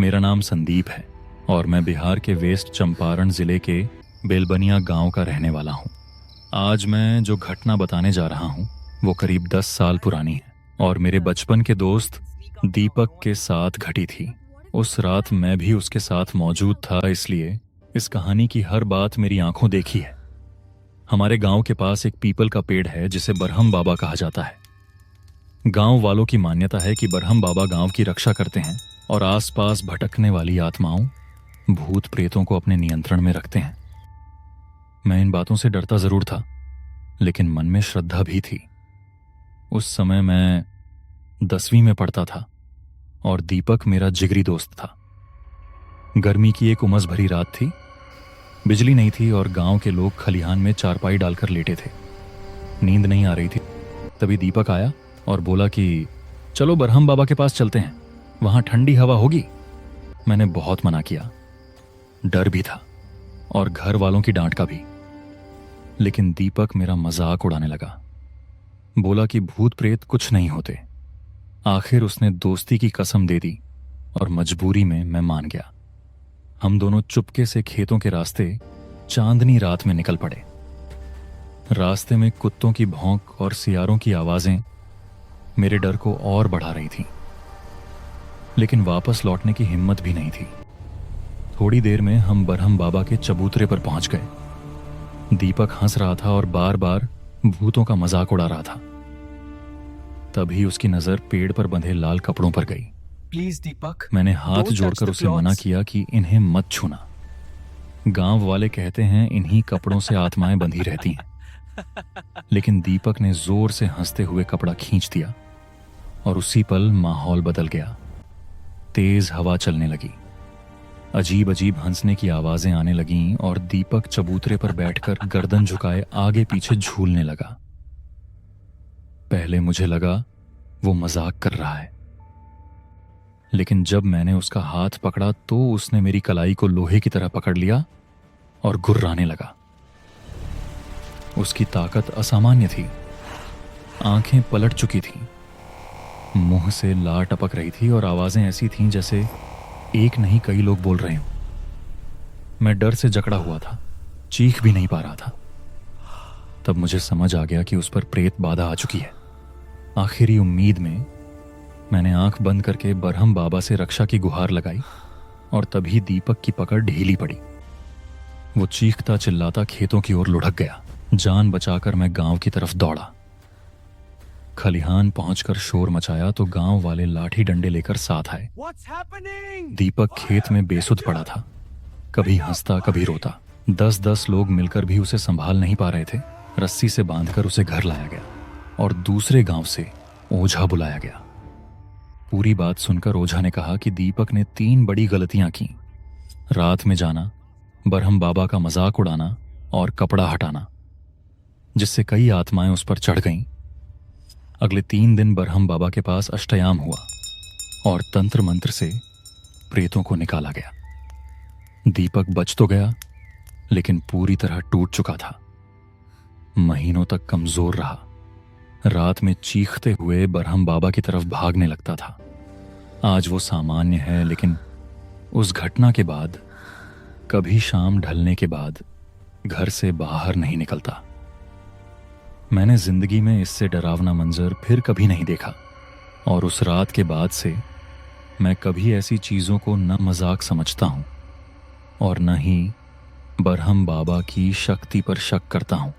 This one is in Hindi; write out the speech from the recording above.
मेरा नाम संदीप है और मैं बिहार के वेस्ट चंपारण जिले के बेलबनिया गांव का रहने वाला हूं। आज मैं जो घटना बताने जा रहा हूं वो करीब 10 साल पुरानी है और मेरे बचपन के दोस्त दीपक के साथ घटी थी। उस रात मैं भी उसके साथ मौजूद था, इसलिए इस कहानी की हर बात मेरी आंखों देखी है। हमारे गांव के पास एक पीपल का पेड़ है जिसे बरहम बाबा कहा जाता है। गांव वालों की मान्यता है कि बरहम बाबा गांव की रक्षा करते हैं और आसपास भटकने वाली आत्माओं, भूत प्रेतों को अपने नियंत्रण में रखते हैं। मैं इन बातों से डरता जरूर था, लेकिन मन में श्रद्धा भी थी। उस समय मैं 10वीं में पढ़ता था और दीपक मेरा जिगरी दोस्त था। गर्मी की एक उमस भरी रात थी। बिजली नहीं थी और गांव के लोग खलिहान में चारपाई डालकर लेटे थे। नींद नहीं आ रही थी। तभी दीपक आया और बोला कि चलो बरहम बाबा के पास चलते हैं, वहां ठंडी हवा होगी। मैंने बहुत मना किया, डर भी था और घर वालों की डांट का भी। लेकिन दीपक मेरा मजाक उड़ाने लगा। बोला कि भूत प्रेत कुछ नहीं होते। आखिर उसने दोस्ती की कसम दे दी और मजबूरी में मैं मान गया। हम दोनों चुपके से खेतों के रास्ते चांदनी रात में निकल पड़े। रास्ते में कुत्तों की भौंक और सियारों की आवाजें मेरे डर को और बढ़ा रही थीं, लेकिन वापस लौटने की हिम्मत भी नहीं थी। थोड़ी देर में हम बरहम बाबा के चबूतरे पर पहुंच गए। दीपक हंस रहा था और बार बार भूतों का मजाक उड़ा रहा था। तभी उसकी नजर पेड़ पर बंधे लाल कपड़ों पर गई। प्लीज दीपक, मैंने हाथ जोड़कर उसे मना किया कि इन्हें मत छूना। गांव वाले कहते हैं इन्हीं कपड़ों से आत्माएं बंधी रहती हैं। लेकिन दीपक ने जोर से हंसते हुए कपड़ा खींच दिया और उसी पल माहौल बदल गया। तेज हवा चलने लगी, अजीब अजीब हंसने की आवाजें आने लगीं और दीपक चबूतरे पर बैठकर गर्दन झुकाए आगे पीछे झूलने लगा। पहले मुझे लगा वो मजाक कर रहा है, लेकिन जब मैंने उसका हाथ पकड़ा तो उसने मेरी कलाई को लोहे की तरह पकड़ लिया और गुर्राने लगा। उसकी ताकत असामान्य थी। आंखें पलट चुकी थीं, मुंह से लार टपक रही थी और आवाजें ऐसी थीं जैसे एक नहीं कई लोग बोल रहे हों। मैं डर से जकड़ा हुआ था, चीख भी नहीं पा रहा था। तब मुझे समझ आ गया कि उस पर प्रेत बाधा आ चुकी है। आखिरी उम्मीद में मैंने आंख बंद करके बरहम बाबा से रक्षा की गुहार लगाई और तभी दीपक की पकड़ ढीली पड़ी। वो चीखता चिल्लाता खेतों की ओर लुढ़क गया। जान बचाकर मैं गांव की तरफ दौड़ा। खलिहान पहुंचकर शोर मचाया तो गांव वाले लाठी डंडे लेकर साथ आए। दीपक खेत में बेसुध पड़ा था, कभी हंसता कभी रोता। 10-10 लोग मिलकर भी उसे संभाल नहीं पा रहे थे। रस्सी से बांधकर उसे घर लाया गया और दूसरे गांव से ओझा बुलाया गया। पूरी बात सुनकर ओझा ने कहा कि दीपक ने 3 बड़ी गलतियां की: रात में जाना, बरहम बाबा का मजाक उड़ाना और कपड़ा हटाना, जिससे कई आत्माएं उस पर चढ़ गईं। अगले 3 दिन बरहम बाबा के पास अष्टयाम हुआ और तंत्र मंत्र से प्रेतों को निकाला गया। दीपक बच तो गया, लेकिन पूरी तरह टूट चुका था। महीनों तक कमजोर रहा। रात में चीखते हुए बरहम बाबा की तरफ भागने लगता था। आज वो सामान्य है, लेकिन उस घटना के बाद कभी शाम ढलने के बाद घर से बाहर नहीं निकलता। मैंने जिंदगी में इससे डरावना मंजर फिर कभी नहीं देखा और उस रात के बाद से मैं कभी ऐसी चीजों को न मजाक समझता हूं और न ही बरहम बाबा की शक्ति पर शक करता हूं।